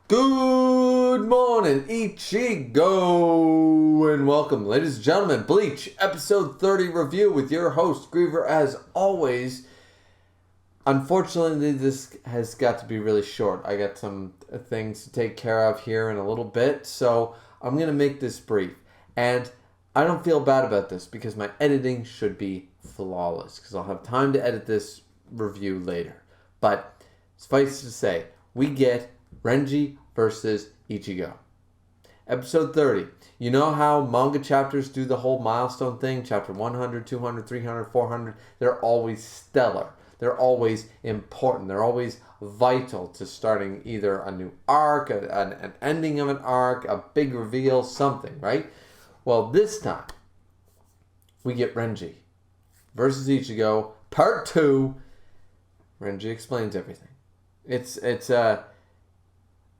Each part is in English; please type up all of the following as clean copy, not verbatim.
Good morning, Ichigo, and welcome, ladies and gentlemen. Bleach, episode 30 review with your host, Griever, as always. Unfortunately, this has got to be really short. I got some things to take care of here in a little bit, so I'm going to make this brief. And I don't feel bad about this because my editing should be flawless because I'll have time to edit this review later. But suffice to say, we get Renji versus Ichigo. Episode 30. You know how manga chapters do the whole milestone thing? Chapter 100, 200, 300, 400. They're always stellar. They're always important. They're always vital to starting either a new arc, an ending of an arc, a big reveal, something, right? Well, this time, we get Renji versus Ichigo, part 2. Renji explains everything.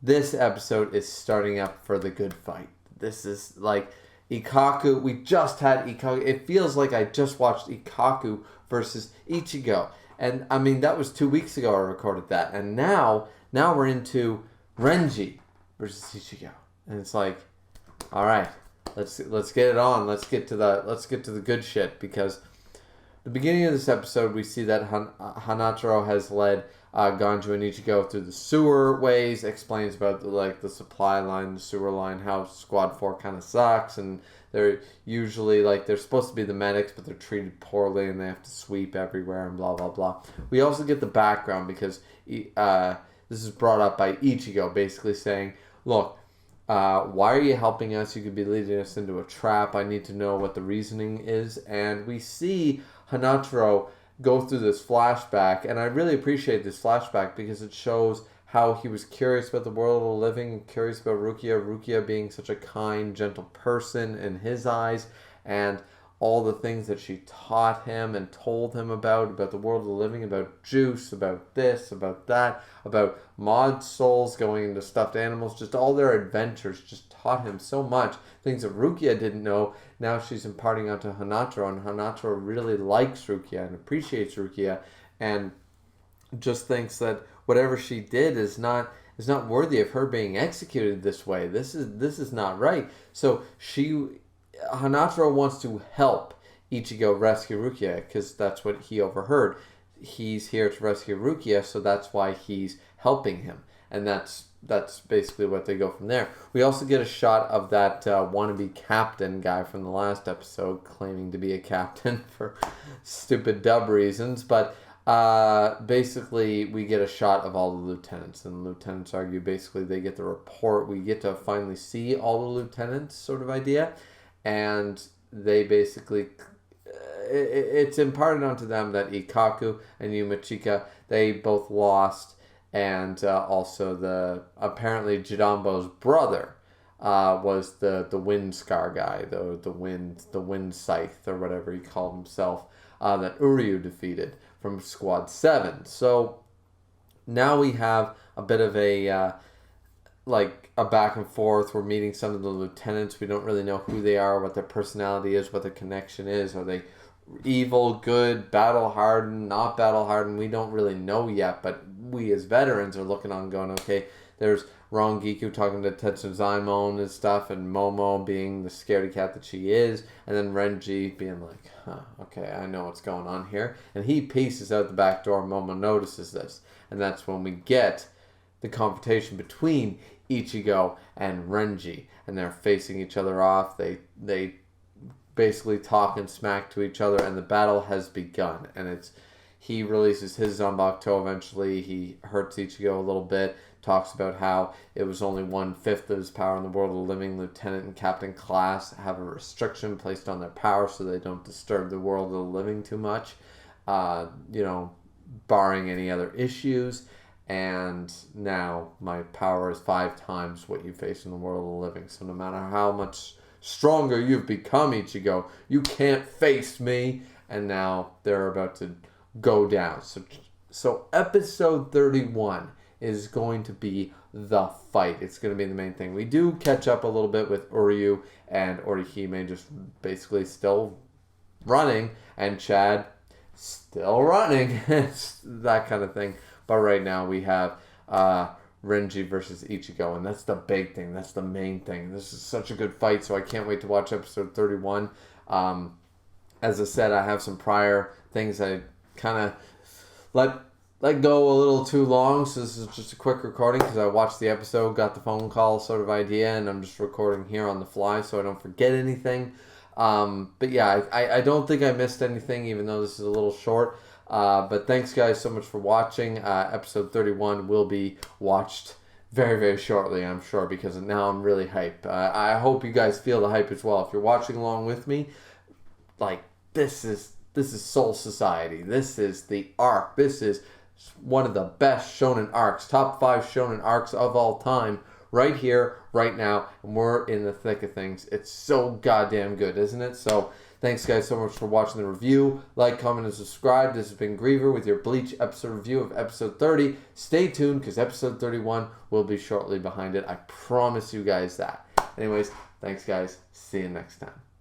This episode is starting up for the good fight. This is like Ikkaku. We just had Ikkaku. It feels like I just watched Ikkaku versus Ichigo. And I mean, that was 2 weeks ago I recorded that. And now we're into Renji versus Ichigo. And it's like, all right, let's get it on. Let's get to the good shit, because the beginning of this episode, we see that Hanataro has led Ganju and Ichigo through the sewer ways, explains about the supply line, the sewer line, how Squad 4 kind of sucks, and they're usually they're supposed to be the medics, but they're treated poorly and they have to sweep everywhere and blah blah blah. We also get the background because this is brought up by Ichigo, basically saying, look, why are you helping us? You could be leading us into a trap. I need to know what the reasoning is. And we see Hanataro go through this flashback, and I really appreciate this flashback because it shows how he was curious about the world of the living and curious about Rukia being such a kind, gentle person in his eyes, and all the things that she taught him and told him about the world of the living, about juice, about this, about that, about mod souls going into stuffed animals, just all their adventures just taught him so much. Things that Rukia didn't know, now she's imparting onto Hanataro, and Hanataro really likes Rukia and appreciates Rukia, and just thinks that whatever she did is not worthy of her being executed this way. This is not right. So Hanataro wants to help Ichigo rescue Rukia because that's what he overheard. He's here to rescue Rukia, so that's why he's helping him. And that's basically what they go from there. We also get a shot of that wannabe captain guy from the last episode claiming to be a captain for stupid dub reasons. But basically, we get a shot of all the lieutenants. And the lieutenants argue basically they get the report. We get to finally see all the lieutenants sort of idea. And they basically, it's imparted onto them that Ikkaku and Yumachika, they both lost. And also apparently Jidambo's brother was the wind scar guy, the wind scythe or whatever he called himself, that Uryu defeated from Squad 7. So now we have a bit of a back and forth. We're meeting some of the lieutenants. We don't really know who they are, what their personality is, what their connection is. Are they evil, good, battle-hardened, not battle-hardened? We don't really know yet, but we as veterans are looking on going, okay, there's Rangiku talking to Tetsuzaimon and stuff, and Momo being the scaredy cat that she is, and then Renji being like, okay, I know what's going on here. And he pieces out the back door, Momo notices this, and that's when we get the confrontation between Ichigo and Renji, and they're facing each other off. They basically talk and smack to each other, and the battle has begun. And he releases his Zanbakuto eventually. He hurts Ichigo a little bit, talks about how it was only 1/5 of his power in the world of the living. Lieutenant and captain class have a restriction placed on their power so they don't disturb the world of the living too much, barring any other issues. And now my power is 5 times what you face in the world of the living. So no matter how much stronger you've become, Ichigo, you can't face me. And now they're about to go down. So episode 31 is going to be the fight. It's going to be the main thing. We do catch up a little bit with Uryu and Orihime just basically still running, and Chad still running. It's that kind of thing. But right now we have Renji versus Ichigo, and that's the big thing. That's the main thing. This is such a good fight, so I can't wait to watch episode 31. As I said, I have some prior things I kind of let go a little too long, so this is just a quick recording because I watched the episode, got the phone call sort of idea, and I'm just recording here on the fly so I don't forget anything. But yeah, I don't think I missed anything, even though this is a little short. But thanks, guys, so much for watching. Episode 31 will be watched very, very shortly, I'm sure, because now I'm really hyped. I hope you guys feel the hype as well. If you're watching along with me, like, this is Soul Society. This is the arc. This is one of the best shonen arcs, top 5 shonen arcs of all time, right here, right now, and we're in the thick of things. It's so goddamn good, isn't it? So thanks, guys, so much for watching the review. Like, comment, and subscribe. This has been Griever with your Bleach episode review of episode 30. Stay tuned, because episode 31 will be shortly behind it. I promise you guys that. Anyways, thanks, guys. See you next time.